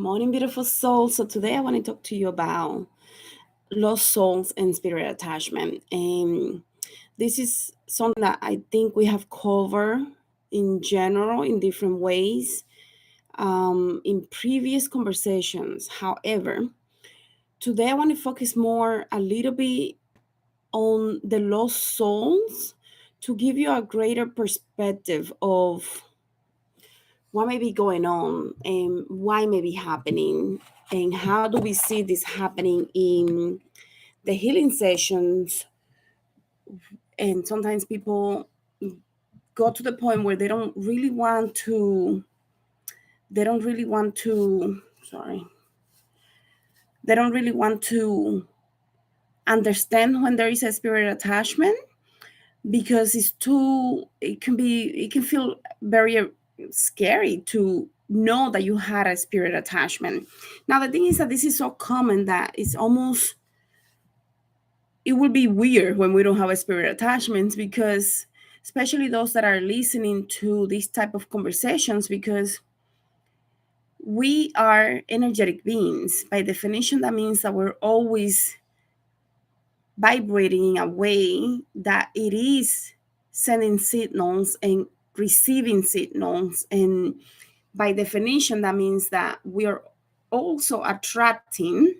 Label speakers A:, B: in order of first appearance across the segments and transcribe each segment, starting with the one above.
A: Morning, beautiful soul. So today I want to talk to you about lost souls and spirit attachment. And this is something that I think we have covered in general in different ways in previous conversations. However, today I want to focus more a little bit on the lost souls to give you a greater perspective of what may be going on and why may be happening and how do we see this happening in the healing sessions. And sometimes people go to the point where they don't really want to sorry they don't really want to understand when there is a spirit attachment, because it can feel very scary to know that you had a spirit attachment. Now the thing is that this is so common that it would be weird when we don't have a spirit attachments, because especially those that are listening to these type of conversations, because we are energetic beings. By definition, that means that we're always vibrating in a way that it is sending signals and receiving signals. And by definition, that means that we are also attracting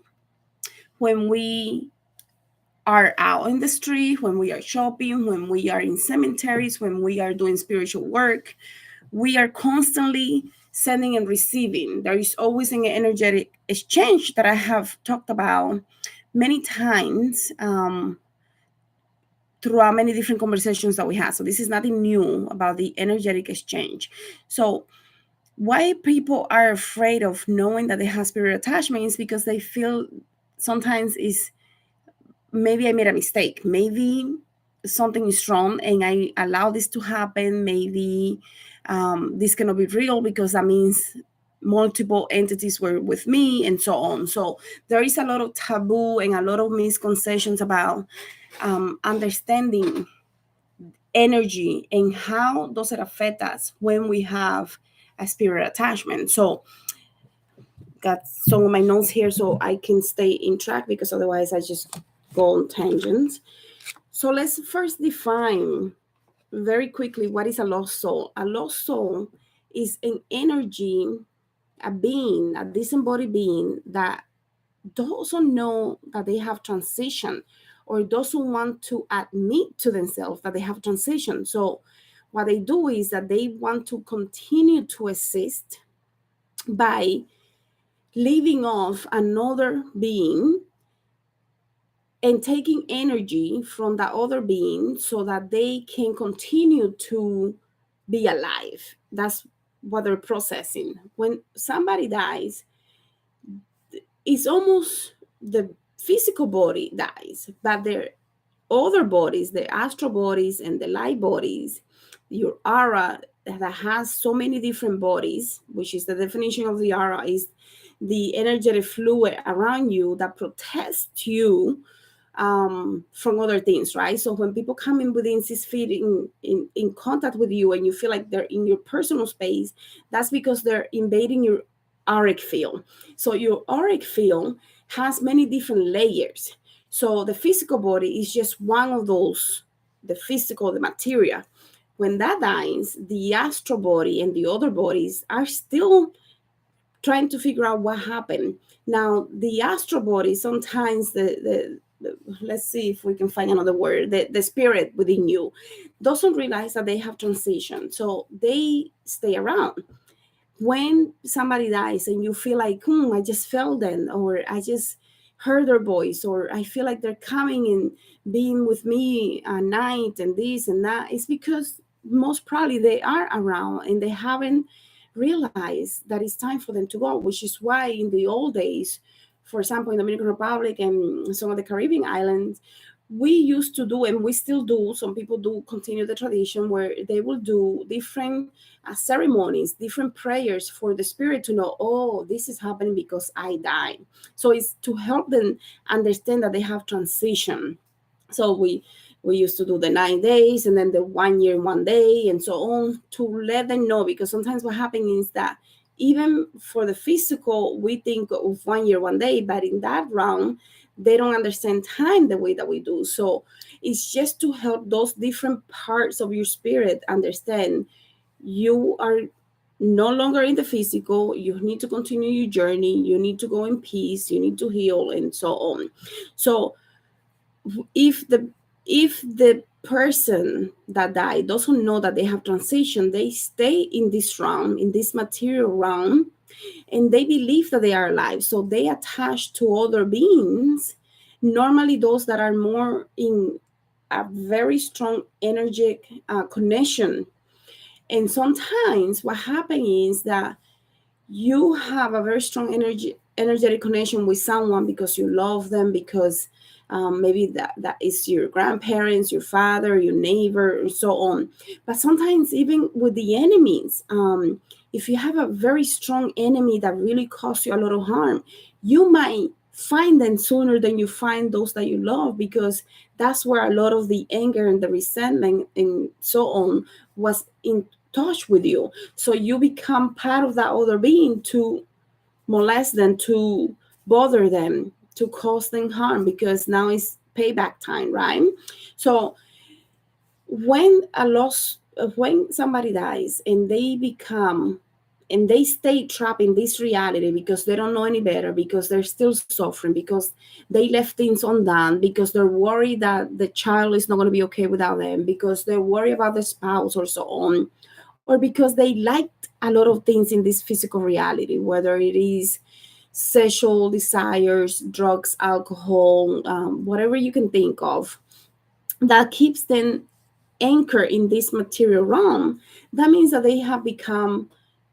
A: when we are out in the street, when we are shopping, when we are in cemeteries, when we are doing spiritual work. We are constantly sending and receiving. There is always an energetic exchange that I have talked about many times throughout many different conversations that we have. So this is nothing new about the energetic exchange. So why people are afraid of knowing that they have spirit attachment is because they feel sometimes is maybe I made a mistake. Maybe something is wrong and I allow this to happen. Maybe this cannot be real because that means multiple entities were with me and so on. So there is a lot of taboo and a lot of misconceptions about understanding energy and how does it affect us when we have a spirit attachment. So got some of my notes here so I can stay in track, because otherwise I just go on tangents. So let's first define very quickly what is a lost soul. A lost soul is an energy, a being, a disembodied being that doesn't know that they have transitioned or doesn't want to admit to themselves that they have transitioned. So what they do is that they want to continue to exist by living off another being and taking energy from that other being so that they can continue to be alive. That's what they're processing. When somebody dies, it's almost the physical body dies, but their other bodies, the astral bodies and the light bodies, your aura that has so many different bodies, which is the definition of the aura, is the energetic fluid around you that protects you from other things, right? So when people come in within 6 feet in contact with you and you feel like they're in your personal space, that's because they're invading your auric field. So your auric field has many different layers. So the physical body is just one of those, the physical, the material. When that dies, the astral body and the other bodies are still trying to figure out what happened. Now, the astral body, sometimes the let's see if we can find another word, the spirit within you doesn't realize that they have transitioned. So they stay around. When somebody dies and you feel like, I just felt them, or I just heard their voice, or I feel like they're coming and being with me at night and this and that, it's because most probably they are around and they haven't realized that it's time for them to go, which is why in the old days, for example, in the Dominican Republic and some of the Caribbean islands, we used to do, and we still do, some people do continue the tradition where they will do different ceremonies, different prayers for the spirit to know, oh, this is happening because I died. So it's to help them understand that they have transition. So we used to do the 9 days and then the 1 year, 1 day, and so on, to let them know, because sometimes what happens is that even for the physical, we think of 1 year, 1 day, but in that realm, they don't understand time the way that we do. So it's just to help those different parts of your spirit understand you are no longer in the physical. You need to continue your journey. You need to go in peace. You need to heal, and so on. So if the person that died doesn't know that they have transition, they stay in this realm, in this material realm, and they believe that they are alive. So they attach to other beings, normally those that are more in a very strong energetic connection. And sometimes what happens is that you have a very strong energetic connection with someone because you love them, because maybe that is your grandparents, your father, your neighbor, and so on. But sometimes even with the enemies, if you have a very strong enemy that really causes you a lot of harm, you might find them sooner than you find those that you love, because that's where a lot of the anger and the resentment and so on was in touch with you. So you become part of that other being to molest them, to bother them, to cause them harm, because now it's payback time, right? So when a loss, when somebody dies and they become and they stay trapped in this reality because they don't know any better, because they're still suffering, because they left things undone, because they're worried that the child is not going to be okay without them, because they're worried about the spouse or so on, or because they liked a lot of things in this physical reality, whether it is sexual desires, drugs, alcohol, whatever you can think of, that keeps them anchored in this material realm. That means that they have become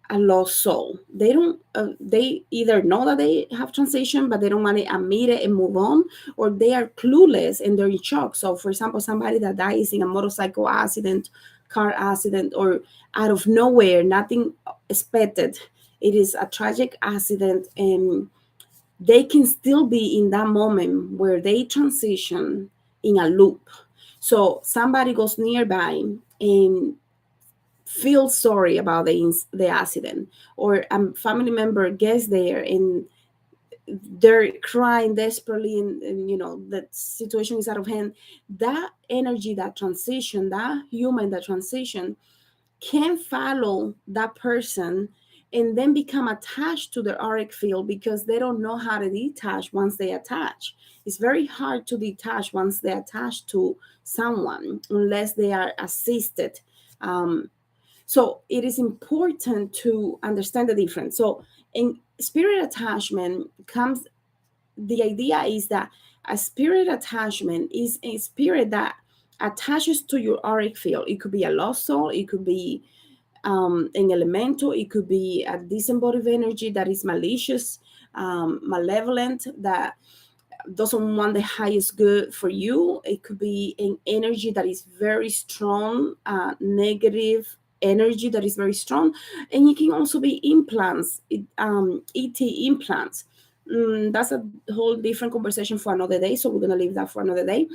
A: a lost soul. They don't. They either know that they have transition, but they don't want to admit it and move on, or they are clueless and they're in shock. So, for example, somebody that dies in a motorcycle accident, car accident, or out of nowhere, nothing expected. It is a tragic accident, and they can still be in that moment where they transition in a loop. So somebody goes nearby and feel sorry about the accident, or a family member gets there and they're crying desperately, and the situation is out of hand. That energy, that transition, that human, that transition can follow that person and then become attached to the auric field, because they don't know how to detach once they attach. It's very hard to detach once they attach to someone unless they are assisted. um, so it is important to understand the difference. So in spirit attachment comes, the idea is that a spirit attachment is a spirit that attaches to your auric field. It could be a lost soul, it could be an elemental, it could be a disembodied energy that is malicious, malevolent, that doesn't want the highest good for you. It could be an energy that is very strong, negative energy that is very strong. And it can also be implants, ET implants. That's a whole different conversation for another day. So we're going to leave that for another day.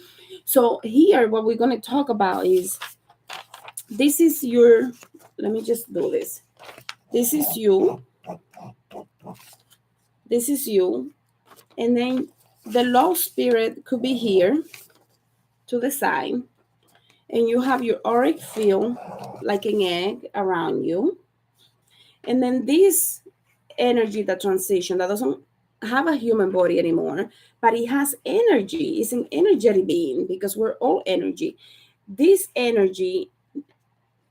A: So here, what we're going to talk about is, this is your, let me just do this. This is you. This is you. And then the low spirit could be here to the side, and you have your auric field like an egg around you. And then this energy, the transition, that doesn't have a human body anymore, but it has energy. It's an energetic being, because we're all energy. This energy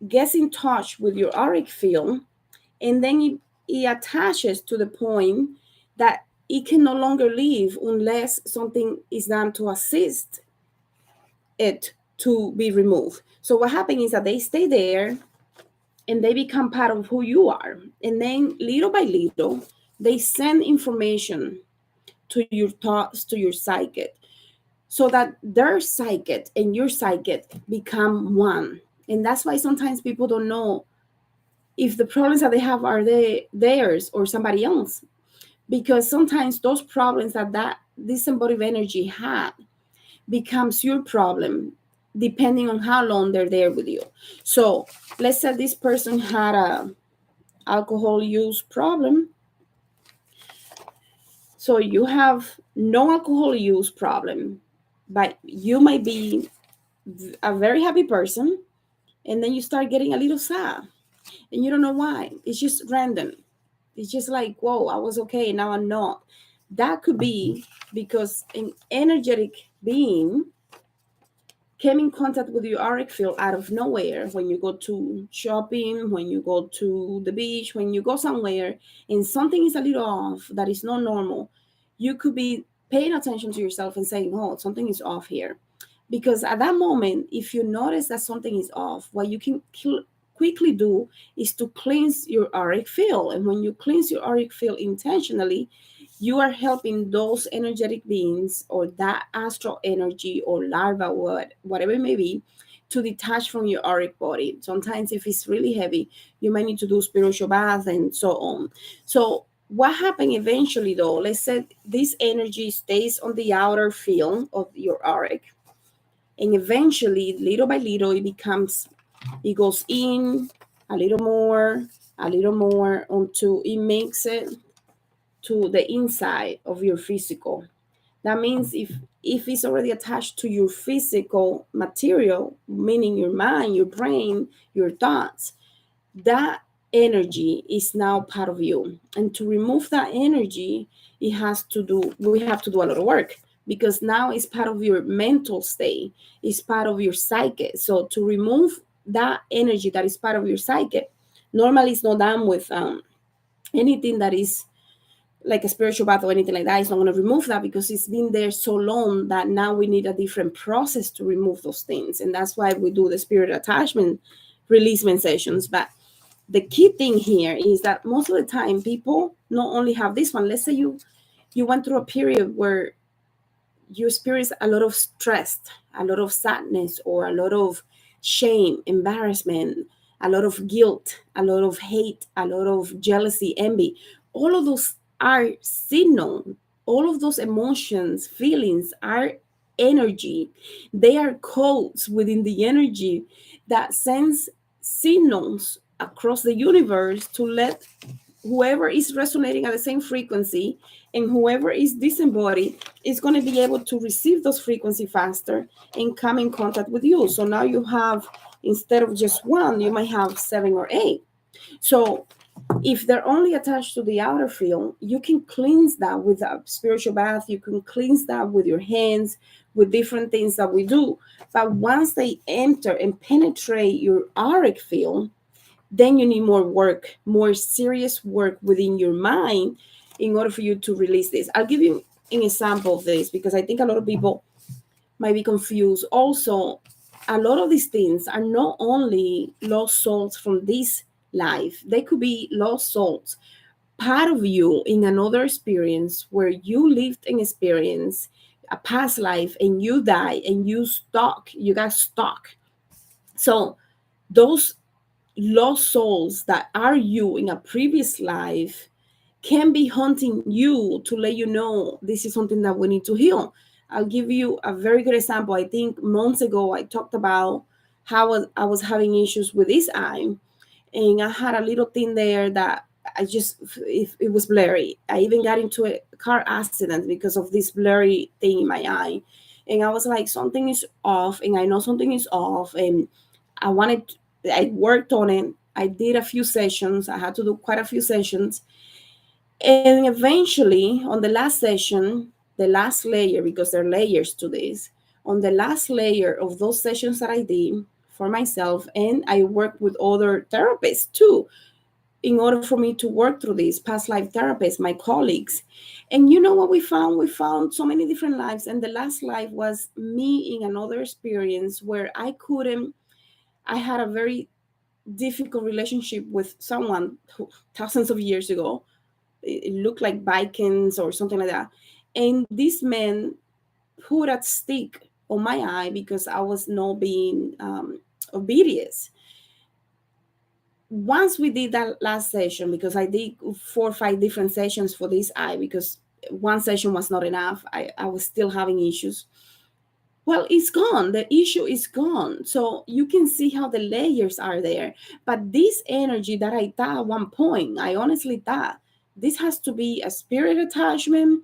A: gets in touch with your auric field, and then it attaches to the point that it can no longer leave unless something is done to assist it to be removed. So what happens is that they stay there and they become part of who you are. And then little by little, they send information to your thoughts, to your psyche, so that their psyche and your psyche become one. And that's why sometimes people don't know if the problems that they have are they theirs or somebody else, because sometimes those problems that disembodied energy had becomes your problem, depending on how long they're there with you. So let's say this person had alcohol use problem. So you have no alcohol use problem, but you might be a very happy person, and then you start getting a little sad, and you don't know why. It's just random. It's just like, whoa, I was okay, now I'm not. That could be because an energetic being came in contact with your auric field out of nowhere when you go to shopping, when you go to the beach, when you go somewhere, and something is a little off that is not normal. You could be paying attention to yourself and saying, oh, something is off here. Because at that moment, if you notice that something is off, what you can quickly do is to cleanse your auric field. And when you cleanse your auric field intentionally, you are helping those energetic beings or that astral energy or larva, whatever it may be, to detach from your auric body. Sometimes, if it's really heavy, you might need to do spiritual bath and so on. So, what happened eventually, though? Let's say this energy stays on the outer field of your auric, and eventually, little by little, it goes in a little more until it makes it to the inside of your physical. That means if it's already attached to your physical material, meaning your mind, your brain, your thoughts, that energy is now part of you. And to remove that energy, we have to do a lot of work, because now it's part of your mental state, it's part of your psyche. So to remove that energy that is part of your psyche, normally it's not done with anything that is like a spiritual bath or anything like that. It's not going to remove that, because it's been there so long that now we need a different process to remove those things. And that's why we do the spirit attachment releasement sessions. But the key thing here is that most of the time people not only have this one. Let's say you went through a period where you experience a lot of stress, a lot of sadness, or a lot of shame, embarrassment, a lot of guilt, a lot of hate, a lot of jealousy, envy. All of those are signal. All of those emotions, feelings are energy. They are codes within the energy that sends signals across the universe to let whoever is resonating at the same frequency, and whoever is disembodied is going to be able to receive those frequency faster and come in contact with you. So now you have, instead of just one, you might have 7 or 8. So if they're only attached to the outer field, you can cleanse that with a spiritual bath. You can cleanse that with your hands, with different things that we do. But once they enter and penetrate your auric field, then you need more work, more serious work within your mind in order for you to release this. I'll give you an example of this, because I think a lot of people might be confused. Also, a lot of these things are not only lost souls from this life, they could be lost souls, part of you in another experience where you lived an experience, a past life, and you die and you got stuck. So those lost souls that are you in a previous life can be haunting you to let you know this is something that we need to heal. I'll give you a very good example. I think months ago I talked about how I was having issues with this eye, and I had a little thing there that it was blurry. I even got into a car accident because of this blurry thing in my eye, and I was like, something is off, and I know something is off, and I wanted. I worked on it. I did a few sessions. I had to do quite a few sessions, and eventually, on the last session, the last layer, because there are layers to this, on the last layer of those sessions that I did for myself, and I worked with other therapists too, in order for me to work through this, past life therapists, my colleagues. And you know what we found? We found so many different lives. And the last life was me in another experience where I had a very difficult relationship with someone who, thousands of years ago. It looked like Vikings or something like that. And this man put a stick on my eye because I was not being obedient. Once we did that last session, because I did 4 or 5 different sessions for this eye, because one session was not enough. I was still having issues. well, it's gone. The issue is gone. So you can see how the layers are there. But this energy that I thought at one point, I honestly thought this has to be a spirit attachment,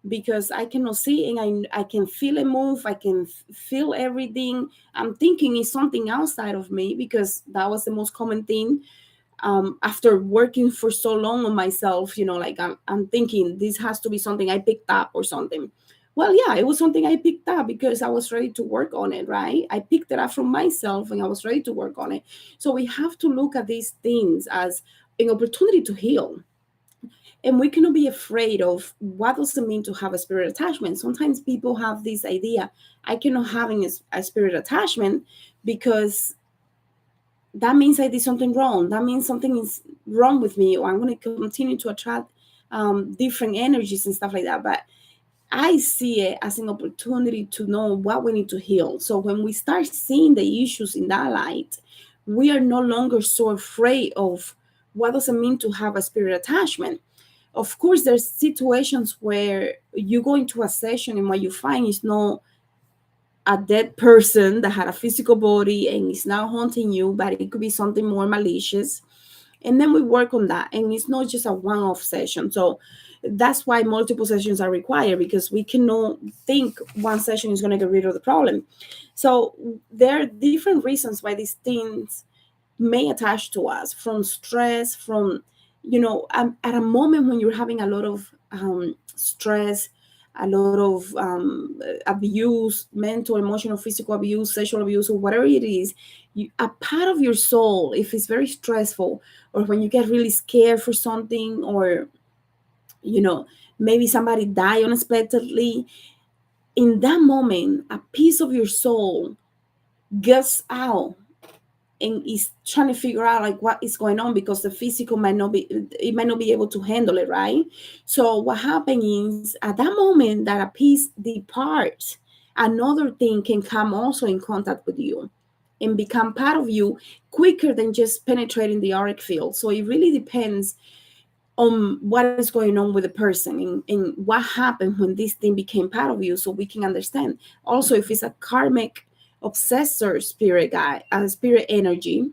A: because I cannot see, and I can feel it move. I can feel everything. I'm thinking it's something outside of me, because that was the most common thing. After working for so long on myself, like I'm thinking this has to be something I picked up or something. Well, yeah, it was something I picked up because I was ready to work on it, right? I picked it up from myself and I was ready to work on it. So we have to look at these things as an opportunity to heal. And we cannot be afraid of what does it mean to have a spirit attachment. Sometimes people have this idea, I cannot having a spirit attachment because that means I did something wrong. That means something is wrong with me, or I'm going to continue to attract different energies and stuff like that. But I see it as an opportunity to know what we need to heal. So when we start seeing the issues in that light, we are no longer so afraid of what does it mean to have a spirit attachment. Of course, there's situations where you go into a session and what you find is no a dead person that had a physical body and is now haunting you, but it could be something more malicious. And then we work on that. And it's not just a one off session. So that's why multiple sessions are required, because we cannot think one session is going to get rid of the problem. So there are different reasons why these things may attach to us, from stress, from, at a moment when you're having a lot of stress, a lot of abuse, mental, emotional, physical abuse, sexual abuse, or whatever it is, a part of your soul, if it's very stressful, or when you get really scared for something, or, you know, maybe somebody die unexpectedly, in that moment, a piece of your soul gets out and is trying to figure out like what is going on, because the physical might not be able to handle it, right? So what happens is, at that moment that a piece departs, another thing can come also in contact with you and become part of you quicker than just penetrating the auric field. So it really depends on what is going on with the person, and what happened when this thing became part of you, so we can understand. Also, if it's a karmic obsessor spirit guy, a spirit energy,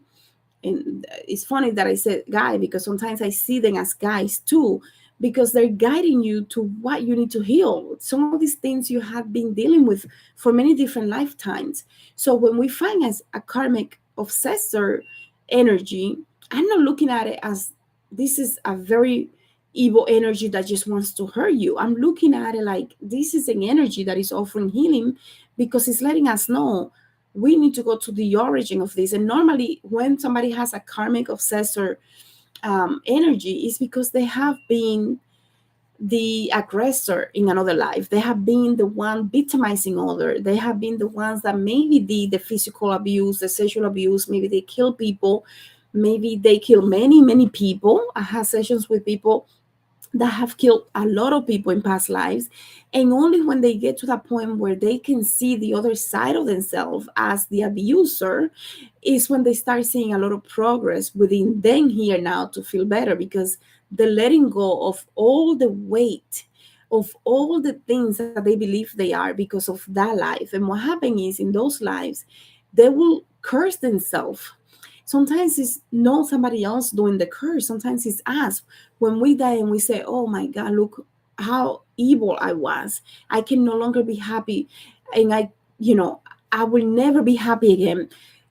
A: and it's funny that I said guy, because sometimes I see them as guys too, because they're guiding you to what you need to heal, some of these things you have been dealing with for many different lifetimes. So when we find as a karmic obsessor energy, I'm not looking at it as this is a very evil energy that just wants to hurt you. I'm looking at it like this is an energy that is offering healing, because it's letting us know we need to go to the origin of this. And normally, when somebody has a karmic obsessor energy, is because they have been the aggressor in another life. They have been the one victimizing other. They have been the ones that maybe did the physical abuse, the sexual abuse. Maybe they kill people. Maybe they kill many people. I have sessions with people that have killed a lot of people in past lives. And only when they get to that point where they can see the other side of themselves as the abuser is when they start seeing a lot of progress within them here now to feel better, because the letting go of all the weight of all the things that they believe they are because of that life. And what happens is, in those lives, they will curse themselves. Sometimes it's not somebody else doing the curse. Sometimes it's us. When we die and we say, oh my God, look how evil I was. I can no longer be happy. And I will never be happy again.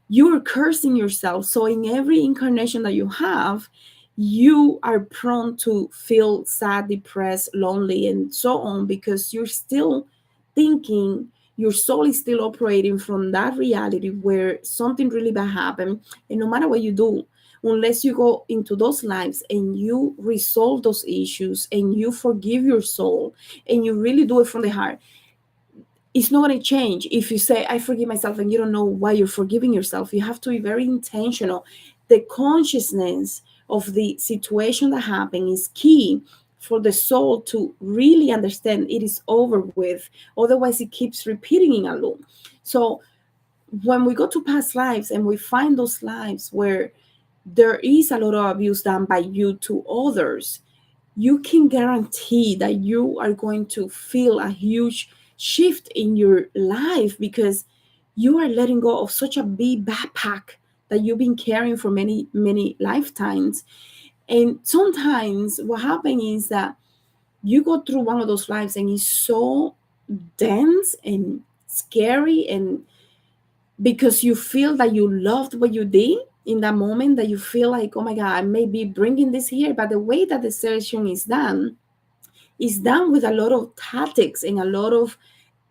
A: You're cursing yourself. So in every incarnation that you have, you are prone to feel sad, depressed, lonely, and so on, because you're still thinking, your soul is still operating from that reality where something really bad happened. And no matter what you do, unless you go into those lives and you resolve those issues and you forgive your soul and you really do it from the heart, it's not going to change. If you say I forgive myself and you don't know why you're forgiving yourself, you have to be very intentional. The consciousness of the situation that happened is key for the soul to really understand it is over with. Otherwise it keeps repeating in a loop. So when we go to past lives and we find those lives where there is a lot of abuse done by you to others, you can guarantee that you are going to feel a huge shift in your life because you are letting go of such a big backpack that you've been carrying for many, many lifetimes. And sometimes what happens is that you go through one of those lives and it's so dense and scary, and because you feel that you loved what you did in that moment, that you feel like, oh my God, I may be bringing this here. But the way that the session is done with a lot of tactics and a lot of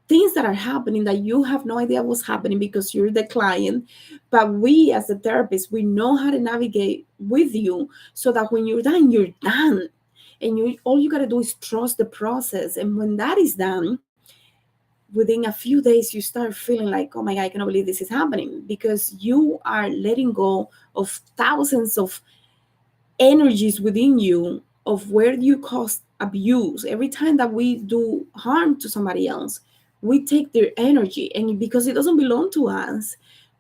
A: things that are happening that you have no idea what's happening because you're the client. But we as a therapist, we know how to navigate with you so that when you're done, you're done. And you all you gotta do is trust the process. And when that is done, within a few days you start feeling like, oh my God, I cannot believe this is happening, because you are letting go of thousands of energies within you of where you cause abuse. Every time that we do harm to somebody else, we take their energy, and because it doesn't belong to us,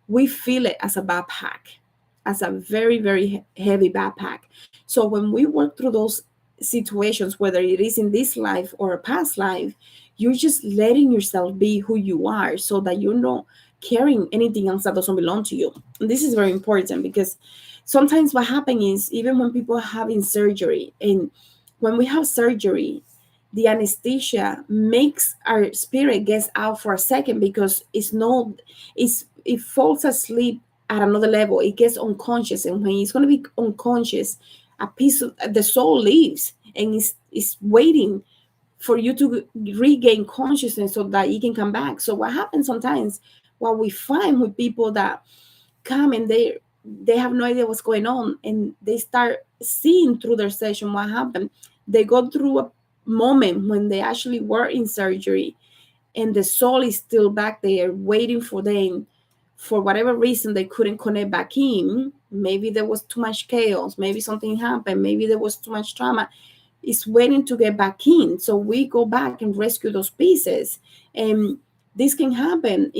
A: we feel it as a backpack, as a very, very heavy backpack. So when we work through those situations, whether it is in this life or a past life, you're just letting yourself be who you are so that you're not carrying anything else that doesn't belong to you. And this is very important because sometimes what happens is, even when people are having surgery, and when we have surgery, the anesthesia makes our spirit gets out for a second because it falls asleep at another level. It gets unconscious, and when it's going to be unconscious, a piece of the soul leaves and is waiting for you to regain consciousness so that you can come back. So what happens sometimes, what we find with people that come and they have no idea what's going on, and they start seeing through their session what happened. They go through a moment when they actually were in surgery, and the soul is still back there waiting for them. For whatever reason, they couldn't connect back in. Maybe there was too much chaos, maybe something happened, maybe there was too much trauma. It's waiting to get back in. So we go back and rescue those pieces. And this can happen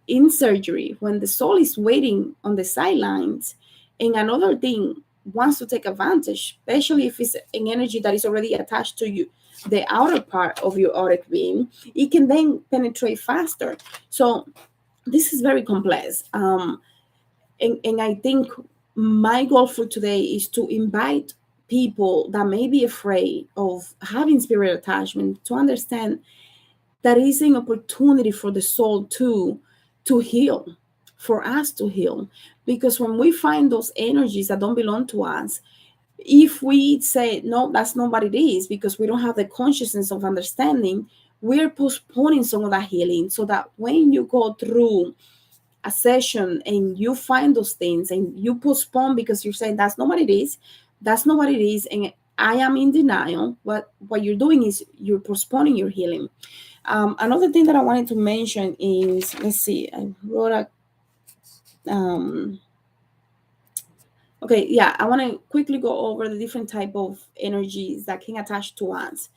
A: in surgery when the soul is waiting on the sidelines. And another thing wants to take advantage, especially if it's an energy that is already attached to you, the outer part of your auric being, it can then penetrate faster. So this is very complex. And I think my goal for today is to invite people that may be afraid of having spirit attachment to understand that is an opportunity for the soul to heal, for us to heal. Because when we find those energies that don't belong to us, if we say no, that's not what it is, because we don't have the consciousness of understanding, we're postponing some of that healing, so that when you go through a session and you find those things and you postpone because you're saying that's not what it is, that's not what it is, and I am in denial, what you're doing is you're postponing your healing. Another thing that I wanted to mention is, let's see, I wrote um okay, yeah, I want to quickly go over the different type of energies that can attach to us.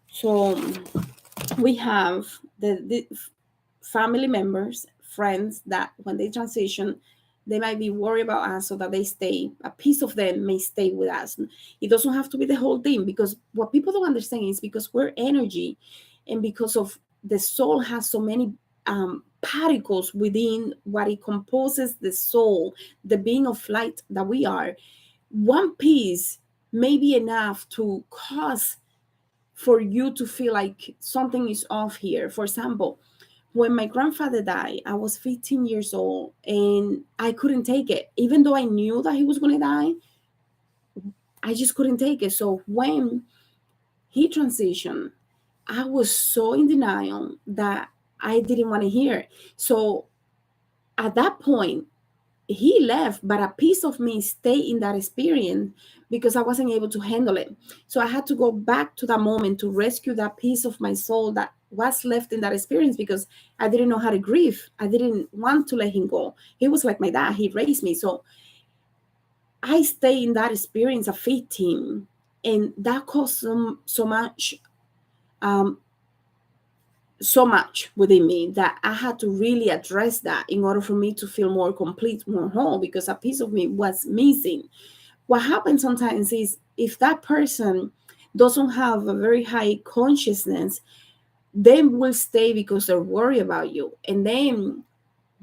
A: So we have the family members, friends, that when they transition, they might be worried about us so that they stay. A piece of them may stay with us. It doesn't have to be the whole thing, because what people don't understand is because we're energy, and because of the soul has so many particles within what it composes the soul, the being of light that we are. One piece may be enough to cause for you to feel like something is off here. For example, when my grandfather died, I was 15 years old and I couldn't take it. Even though I knew that he was going to die, I just couldn't take it. So when he transitioned, I was so in denial that I didn't want to hear it. So at that point, he left, but a piece of me stayed in that experience because I wasn't able to handle it. So I had to go back to that moment to rescue that piece of my soul that was left in that experience, because I didn't know how to grieve. I didn't want to let him go. He was like my dad. He raised me. So I stayed in that experience at 15, and that caused um, so much within me that I had to really address that in order for me to feel more complete, more whole, because a piece of me was missing. What happens sometimes is, if that person doesn't have a very high consciousness, they will stay because they're worried about you. And then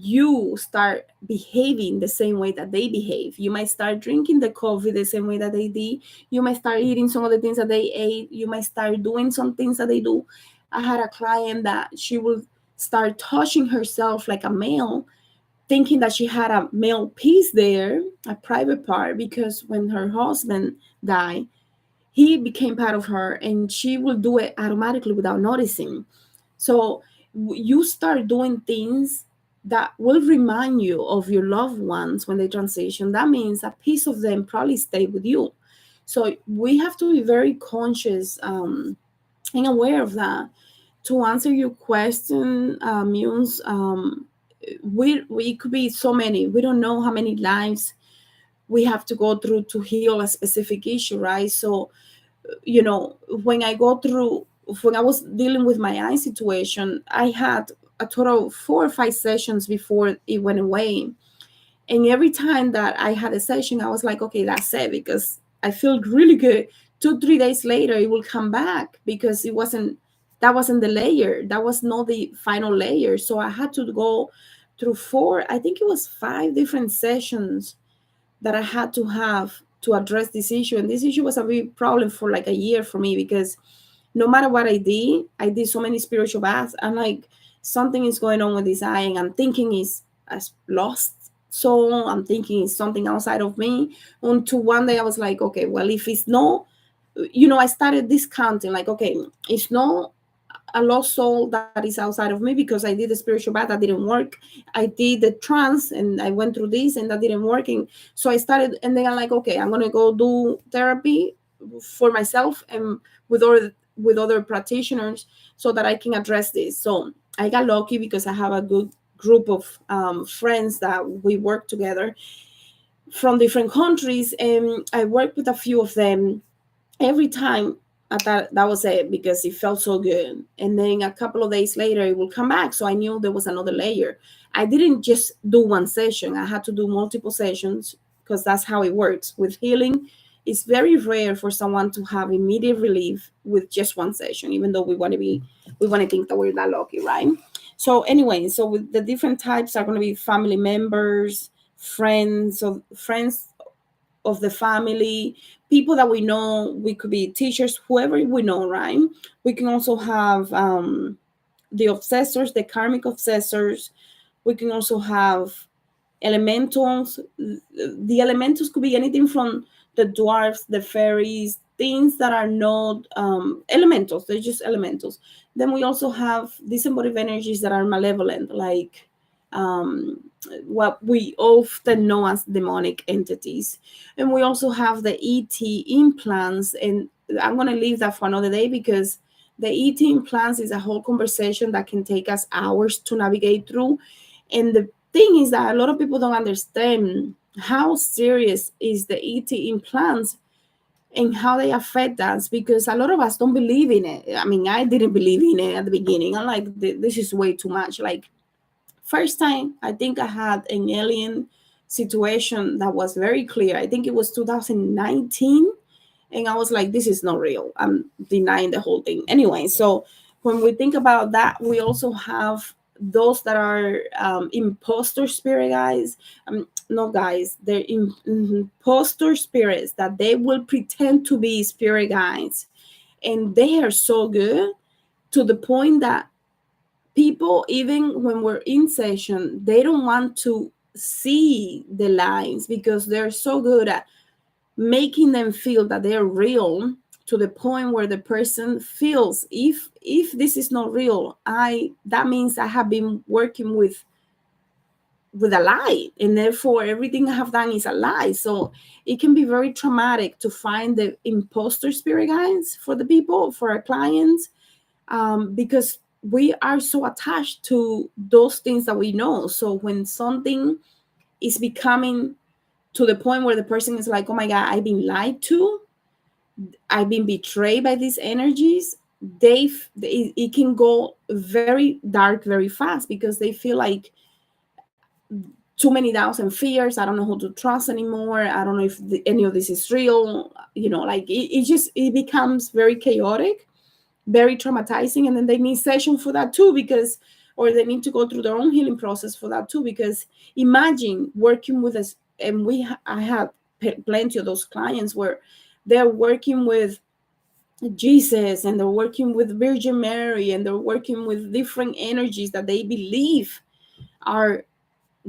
A: you start behaving the same way that they behave. You might start drinking the coffee the same way that they did. You might start eating some of the things that they ate. You might start doing some things that they do. I had a client that she would start touching herself like a male, thinking that she had a male piece there, a private part, because when her husband died, he became part of her and she will do it automatically without noticing. So you start doing things that will remind you of your loved ones when they transition. That means a piece of them probably stay with you. So we have to be very conscious and aware of that. To answer your question, Muse, we could be so many. We don't know how many lives we have to go through to heal a specific issue, right? So you know, when I go through, when I was dealing with my eye situation, I had a total of 4 or 5 sessions before it went away. And every time that I had a session, I was like, okay, that's it, because I feel really good. 2, 3 days later, it will come back because that wasn't the layer. That was not the final layer. So I had to go through I think it was 5 different sessions that I had to have to address this issue. And this issue was a big problem for like a year for me, because no matter what I did so many spiritual baths. I'm like, something is going on with this eye, and I'm thinking it's a lost soul. I'm thinking it's something outside of me. Until one day I was like, okay, well, if it's no, I started discounting, like, okay, it's no a lost soul that is outside of me, because I did the spiritual bath that didn't work. I did the trance and I went through this and that didn't work. And so I started, and then I'm like, okay, I'm gonna go do therapy for myself and with other practitioners so that I can address this. So I got lucky because I have a good group of friends that we work together from different countries, and I worked with a few of them. Every time I thought that was it, because it felt so good. And then a couple of days later, it will come back. So I knew there was another layer. I didn't just do one session, I had to do multiple sessions, because that's how it works. With healing, it's very rare for someone to have immediate relief with just one session, even though we want to think that we're that lucky, right? So anyway, so with the different types are going to be family members, friends of the family, people that we know. We could be teachers, whoever we know, right? We can also have the obsessors, the karmic obsessors. We can also have elementals. The elementals could be anything from the dwarfs, the fairies, things that are not elementals. They're just elementals. Then we also have disembodied energies that are malevolent, like um, what we often know as demonic entities. And we also have the ET implants. And I'm going to leave that for another day, because the ET implants is a whole conversation that can take us hours to navigate through. And the thing is that a lot of people don't understand how serious is the ET implants and how they affect us, because a lot of us don't believe in it. I mean, I didn't believe in it at the beginning. I'm like, this is way too much. Like, first time I think I had an alien situation that was very clear. I think it was 2019, and I was like, this is not real. I'm denying the whole thing. Anyway, so when we think about that, we also have those that are imposter spirit guys. No, guys, they're imposter spirits, that they will pretend to be spirit guides, and they are so good to the point that people, even when we're in session, they don't want to see the lines, because they're so good at making them feel that they're real, to the point where the person feels, if this is not real, I that means I have been working with a lie, and therefore everything I have done is a lie. So it can be very traumatic to find the imposter spirit guides for the people, for our clients, because we are so attached to those things that we know. So when something is becoming to the point where the person is like, oh my God, I've been lied to, I've been betrayed by these energies, it can go very dark very fast, because they feel like too many doubts and fears. I don't know who to trust anymore. I don't know if any of this is real. Like it becomes very chaotic, very traumatizing, and then they need session for that too, because, or they need to go through their own healing process for that too, because imagine working with us, and I have plenty of those clients where they're working with Jesus, and they're working with Virgin Mary, and they're working with different energies that they believe are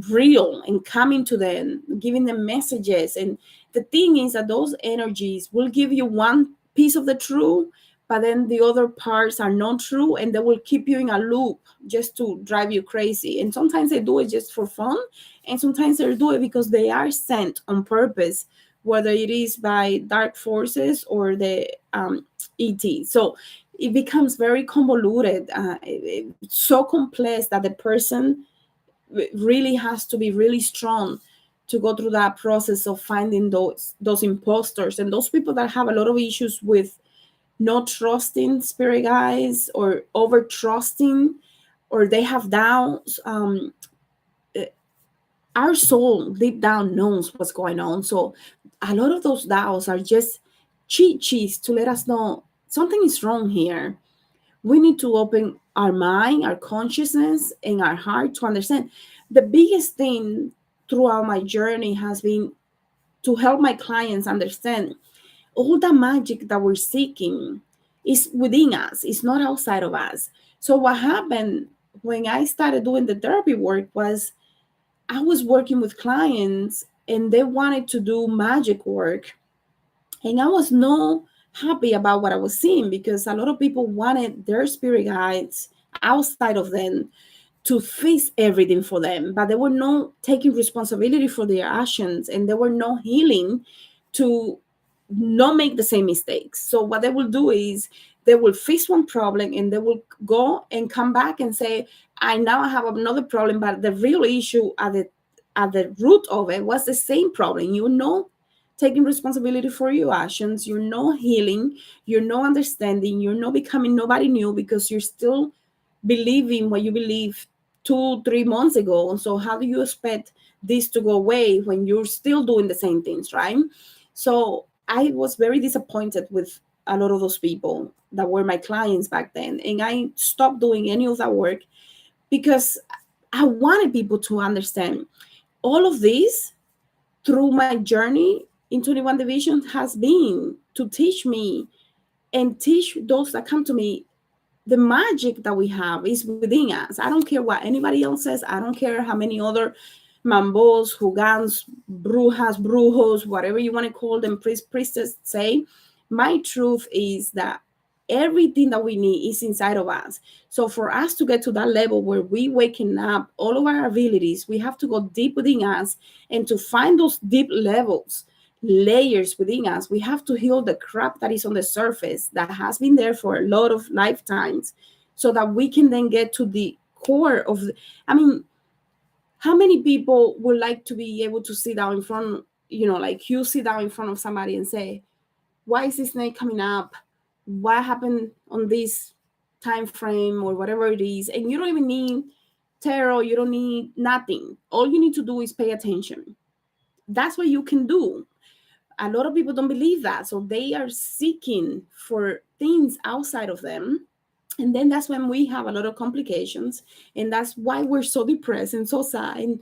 A: real and coming to them, giving them messages. And the thing is that those energies will give you one piece of the truth, but then the other parts are not true, and they will keep you in a loop just to drive you crazy. And sometimes they do it just for fun, and sometimes they do it because they are sent on purpose, whether it is by dark forces or the ET. So it becomes very convoluted, so complex that the person really has to be really strong to go through that process of finding those imposters, and those people that have a lot of issues with not trusting spirit guides, or over trusting, or they have doubts. Our soul deep down knows what's going on, so a lot of those doubts are just cheat sheets to let us know something is wrong here. We need to open our mind, our consciousness, and our heart to understand. The biggest thing throughout my journey has been to help my clients understand all the magic that we're seeking is within us, it's not outside of us. So, what happened when I started doing the therapy work was I was working with clients and they wanted to do magic work, and I was not happy about what I was seeing, because a lot of people wanted their spirit guides outside of them to fix everything for them, but they were not taking responsibility for their actions, and they were not healing to not make the same mistakes. So what they will do is they will fix one problem, and they will go and come back and say, I now have another problem, but the real issue at the root of it was the same problem. You know, taking responsibility for your actions, you're not healing, you're not understanding, you're not becoming nobody new, because you're still believing what you believed 2 3 months ago. So how do you expect this to go away when you're still doing the same things, right? So I was very disappointed with a lot of those people that were my clients back then, and I stopped doing any of that work because I wanted people to understand all of this. Through my journey in 21 division has been to teach me and teach those that come to me the magic that we have is within us. I don't care what anybody else says. I don't care how many other mambos, jugans, brujas, brujos, whatever you want to call them, priestess say. My truth is that everything that we need is inside of us. So for us to get to that level where we waking up all of our abilities, we have to go deep within us, and to find those deep levels, layers within us, we have to heal the crap that is on the surface that has been there for a lot of lifetimes, so that we can then get to the core of I mean, how many people would like to be able to sit down in front, like you sit down in front of somebody and say, why is this snake coming up? What happened on this time frame or whatever it is? And you don't even need tarot, you don't need nothing. All you need to do is pay attention. That's what you can do. A lot of people don't believe that, so they are seeking for things outside of them, and then that's when we have a lot of complications, and that's why we're so depressed and so sad and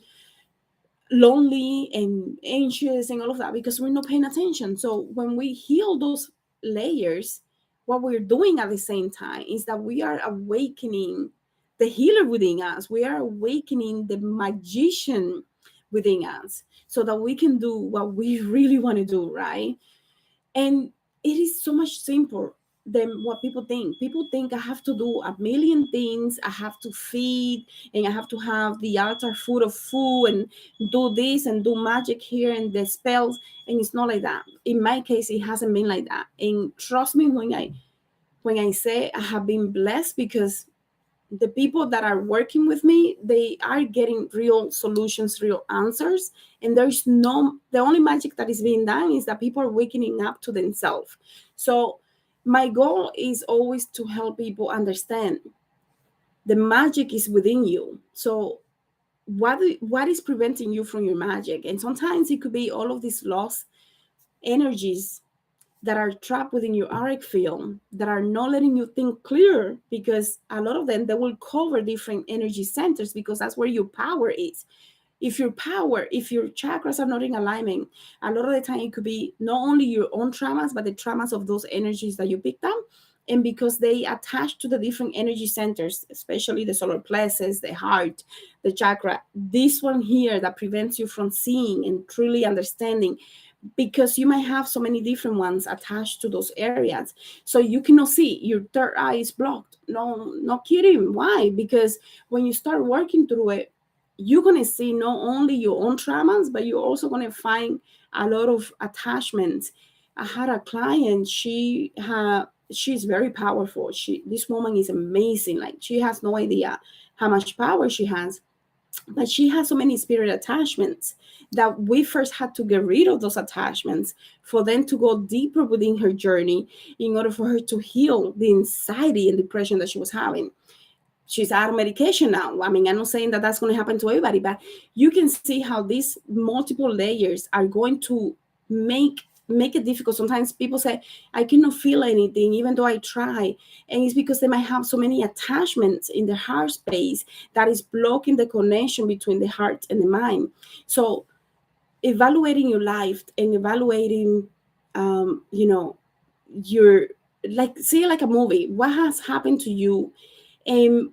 A: lonely and anxious and all of that, because we're not paying attention. So when we heal those layers, what we're doing at the same time is that we are awakening the healer within us, we are awakening the magician within us, so that we can do what we really want to do, right? And it is so much simpler than what people think. People think I have to do a million things, I have to feed, and I have to have the altar full of food, and do this and do magic here and the spells. And it's not like that. In my case, it hasn't been like that. And trust me when I say I have been blessed, because the people that are working with me, they are getting real solutions, real answers. And the only magic that is being done is that people are waking up to themselves. So my goal is always to help people understand the magic is within you. So what is preventing you from your magic? And sometimes it could be all of these lost energies that are trapped within your auric field, that are not letting you think clear, because a lot of them, they will cover different energy centers, because that's where your power is. If your chakras are not in alignment, a lot of the time it could be not only your own traumas, but the traumas of those energies that you picked up. And because they attach to the different energy centers, especially the solar plexus, the heart, the chakra, this one here that prevents you from seeing and truly understanding, because you might have so many different ones attached to those areas, so you cannot see, your third eye is blocked. No, not kidding. Why? Because when you start working through it, you're going to see not only your own traumas, but you're also going to find a lot of attachments. I had a client, she's very powerful. This woman is amazing. Like, she has no idea how much power she has, but she has so many spirit attachments that we first had to get rid of those attachments for them to go deeper within her journey, in order for her to heal the anxiety and depression that she was having. She's out of medication now. I mean, I'm not saying that that's going to happen to everybody, but you can see how these multiple layers are going to make it difficult. Sometimes people say, I cannot feel anything even though I try. And it's because they might have so many attachments in the heart space that is blocking the connection between the heart and the mind. So evaluating your life and evaluating, you know, your, like, see it like a movie. What has happened to you? And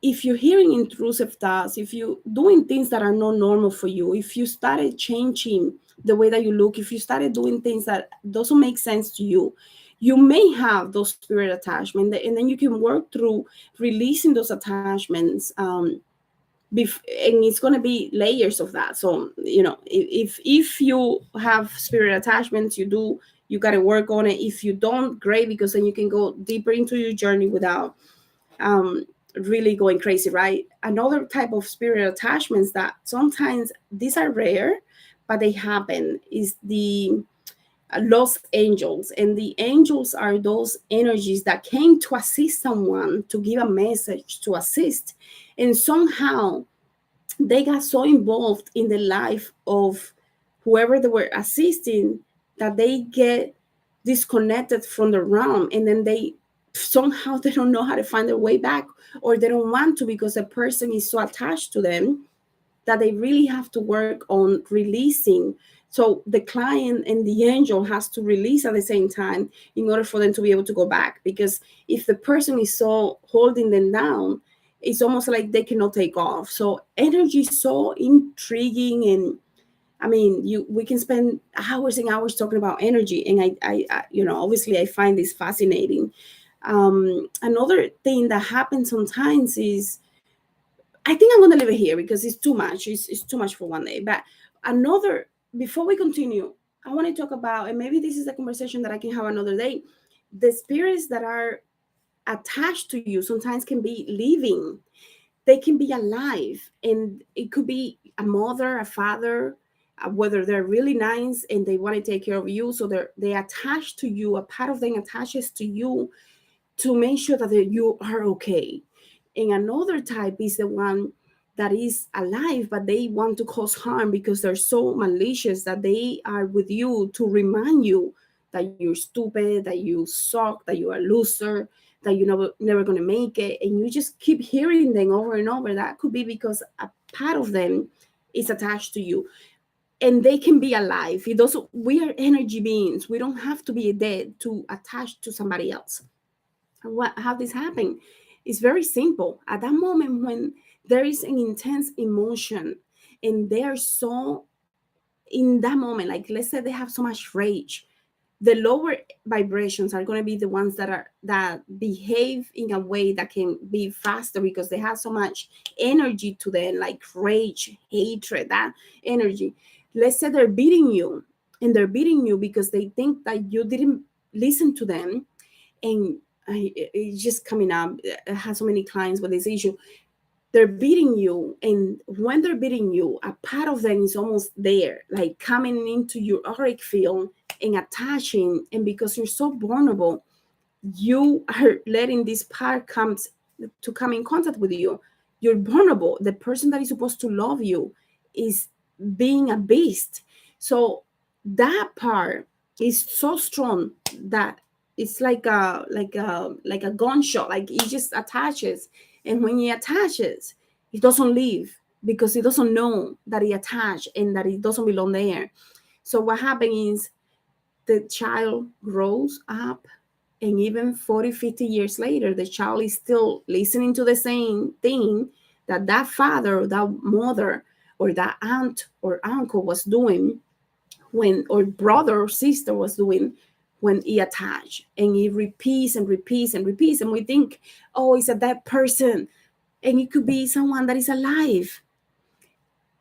A: if you're hearing intrusive thoughts, if you're doing things that are not normal for you, if you started changing the way that you look, if you started doing things that doesn't make sense to you, you may have those spirit attachments, and then you can work through releasing those attachments. And it's going to be layers of that. So, you know, if you have spirit attachments, you got to work on it. If you don't, great, because then you can go deeper into your journey without um, really going crazy, right? Another type of spirit attachments that sometimes these are rare, but they happen, is the lost angels. And the angels are those energies that came to assist someone, to give a message, to assist. And somehow they got so involved in the life of whoever they were assisting that they get disconnected from the realm, and then they somehow they don't know how to find their way back, or they don't want to, because the person is so attached to them that they really have to work on releasing. So the client and the angel has to release at the same time in order for them to be able to go back. Because if the person is so holding them down, it's almost like they cannot take off. So energy is so intriguing, and I mean, we can spend hours and hours talking about energy, and I you know, obviously I find this fascinating. Another thing that happens sometimes is, I think I'm going to leave it here because it's too much. It's too much for one day. But another, before we continue, I want to talk about, and maybe this is a conversation that I can have another day. The spirits that are attached to you sometimes can be living, they can be alive, and it could be a mother, a father, whether they're really nice and they want to take care of you. So they attach to you, a part of them attaches to you to make sure that you are okay. And another type is the one that is alive, but they want to cause harm because they're so malicious that they are with you to remind you that you're stupid, that you suck, that you're a loser, that you're never going to make it. And you just keep hearing them over and over. That could be because a part of them is attached to you. And they can be alive. We are energy beings. We don't have to be dead to attach to somebody else. How this happen is very simple. At that moment when there is an intense emotion, and they are so in that moment, like let's say they have so much rage, the lower vibrations are going to be the ones that behave in a way that can be faster, because they have so much energy to them, like rage, hatred, that energy. Let's say they're beating you, and they're beating you because they think that you didn't listen to them. And it's just coming up. I have so many clients with this issue. They're beating you, and when they're beating you, a part of them is almost there, like coming into your auric field and attaching. And because you're so vulnerable, you are letting this part come in contact with you. You're vulnerable. The person that is supposed to love you is being a beast. So that part is so strong that it's like a gunshot. Like it just attaches, and when he attaches, it doesn't leave because it doesn't know that he attached and that it doesn't belong there. So what happens is the child grows up, and even 40, 50 years later, the child is still listening to the same thing that father or that mother or that aunt or uncle was doing when, or brother or sister was doing when he attached. And he repeats and repeats and repeats. And we think, oh, it's a dead person. And it could be someone that is alive.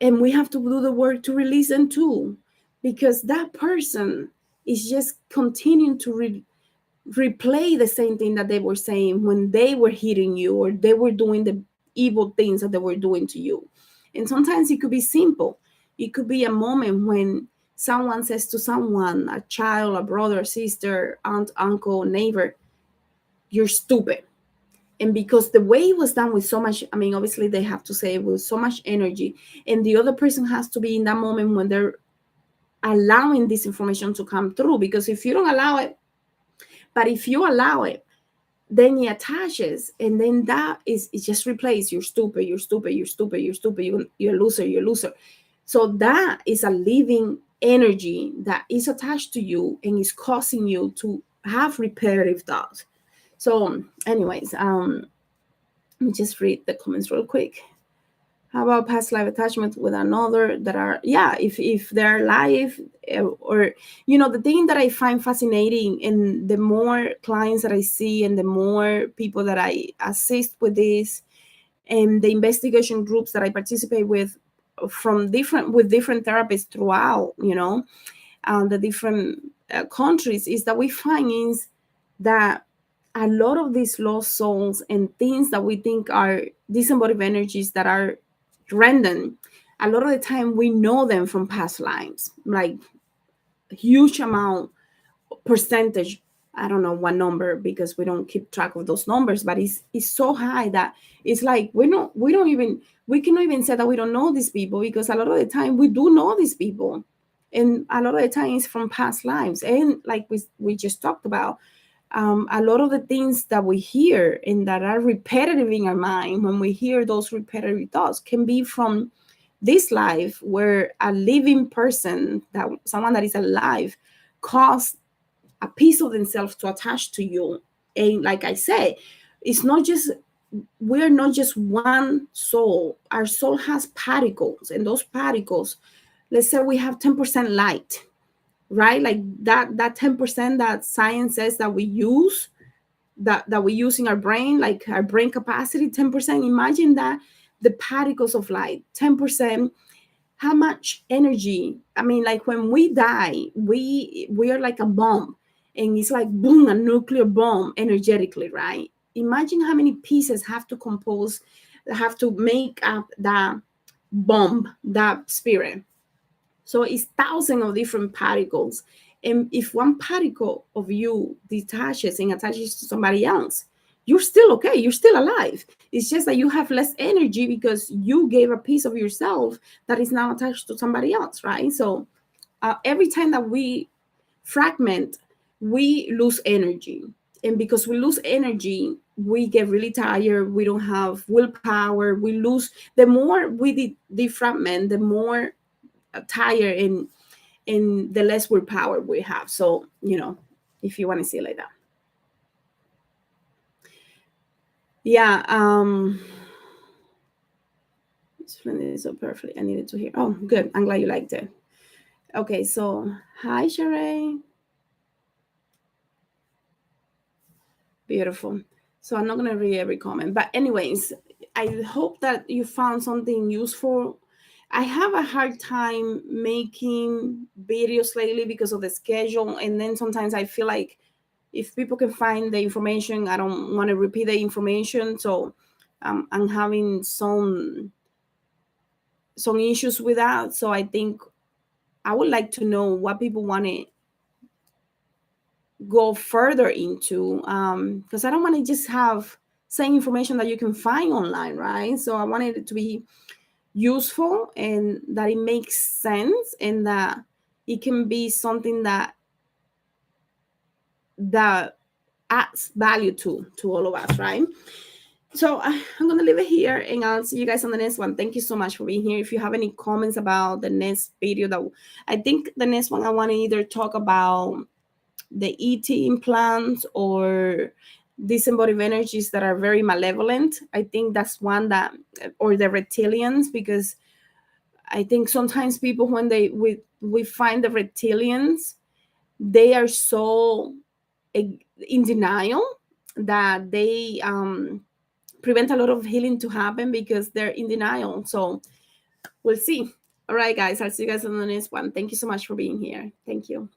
A: And we have to do the work to release them too, because that person is just continuing to replay the same thing that they were saying when they were hitting you or they were doing the evil things that they were doing to you. And sometimes it could be simple. It could be a moment when someone says to someone, a child, a brother, sister, aunt, uncle, neighbor, you're stupid. And because the way it was done with so much, I mean, obviously they have to say it with so much energy, and the other person has to be in that moment when they're allowing this information to come through. Because if you don't allow it, but if you allow it, then he attaches, and then that is, it just replays, you're stupid, you're stupid, you're stupid, you're stupid, you're a loser, you're a loser. So that is a living energy that is attached to you and is causing you to have repetitive thoughts. So anyways, let me just read the comments real quick. How about past life attachment with another that are, yeah, if they're live, or the thing that I find fascinating, and the more clients that I see and the more people that I assist with this, and the investigation groups that I participate from different therapists throughout, the different countries, is that we find is that a lot of these lost souls and things that we think are disembodied energies that are random, a lot of the time we know them from past lives, like a huge amount, percentage. I don't know what number because we don't keep track of those numbers, but it's so high that it's like we cannot even say that we don't know these people, because a lot of the time we do know these people, and a lot of the time it's from past lives. And like we just talked about, a lot of the things that we hear and that are repetitive in our mind, when we hear those repetitive thoughts, can be from this life, where a living person, that someone that is alive, caused a piece of themselves to attach to you. And like I say, it's not just, we're not just one soul. Our soul has particles, and those particles, let's say we have 10% light, right? Like that 10% that science says that we use, that we use in our brain, like our brain capacity, 10%. Imagine that, the particles of light, 10%, how much energy. I mean, like when we die, we are like a bomb, and it's like boom, a nuclear bomb energetically, right? Imagine how many pieces have to make up that bomb, that spirit. So it's thousands of different particles. And if one particle of you detaches and attaches to somebody else, you're still okay. You're still alive. It's just that you have less energy because you gave a piece of yourself that is now attached to somebody else, right? So every time that we fragment, we lose energy. And because we lose energy, we get really tired. We don't have willpower. We lose, the more we defragment, the more tired and the less willpower we have. So, if you want to see it like that. Yeah. Explain it so perfectly. I needed to hear. Oh, good. I'm glad you liked it. Okay, so hi, Sheree. Beautiful. So I'm not gonna read every comment, but anyways, I hope that you found something useful. I have a hard time making videos lately because of the schedule, and then sometimes I feel like if people can find the information, I don't want to repeat the information. So I'm having some issues with that. So I think I would like to know what people want to go further into, because I don't want to just have same information that you can find online, right? So I wanted it to be useful and that it makes sense, and that it can be something that that adds value to all of us, right? So I'm gonna leave it here, and I'll see you guys on the next one. Thank you so much for being here. If you have any comments about the next video, that I think the next one I want to either talk about the ET implants or disembodied energies that are very malevolent. I think that's one that, or the reptilians, because I think sometimes people, when we find the reptilians, they are so in denial that they prevent a lot of healing to happen because they're in denial. So we'll see. All right, guys, I'll see you guys on the next one. Thank you so much for being here. Thank you.